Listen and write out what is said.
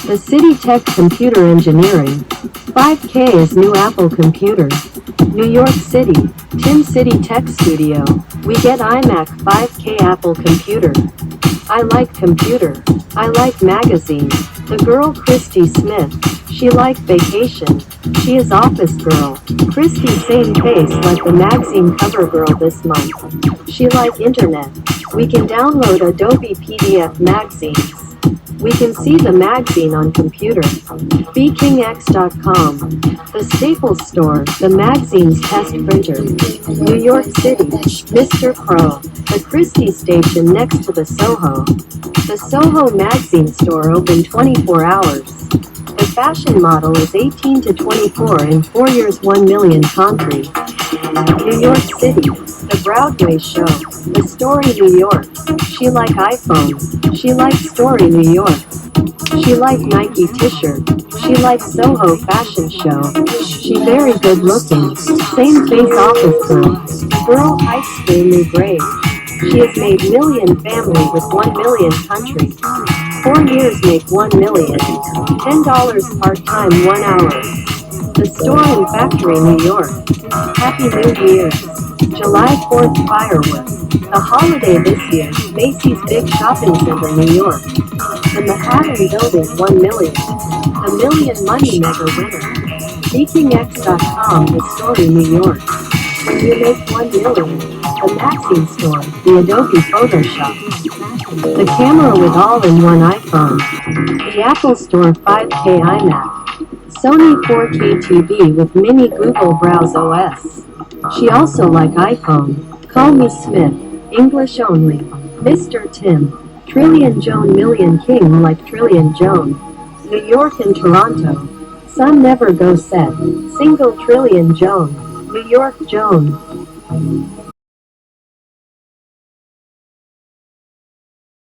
The City Tech Computer Engineering. 5K is new Apple computer. New York City, Tim City Tech Studio. We get iMac 5K Apple computer. I like computer. I like magazine. The girl Chrystie Smith. She like vacation. She is office girl. Chrystie same face like the magazine cover girl this month. She like internet. We can download Adobe PDF magazines. We can see the magazine on computer. BKingX.com. The Staples Store, the magazine's test printer. New York City, Mr. Crow. The Chrystie station next to the Soho. The Soho magazine store open 24 hours. The fashion model is 18 to 24 in 4 years 1 million country. New York City, the Broadway show, the Story New York. She like iPhone. She like Story New York. She like Nike t-shirt. She like Soho fashion show. She very good looking. Same face office girl. Girl high school new grade. She has made million family with 1 million country. 4 years make 1 million. $10 part-time 1 hour. The store in Factory, New York. Happy New Year. July 4th fireworks. The holiday this year, Macy's big shopping center, New York. The Manhattan building 1 million. The Million Money Mega winner. BKingX.com, the story, New York. When you make 1 million. The Maxine store, the Adobe Photoshop. The camera with all-in-one iPhone. The Apple Store 5K iMac. Sony 4K TV with mini Google Browse OS. She also like iPhone. Call me Smith. English only. Mr. Tim. Trillion Jone Million King like Trillion Jone. New York and Toronto. Sun never go set. Single Trillion Jone. New York Jone.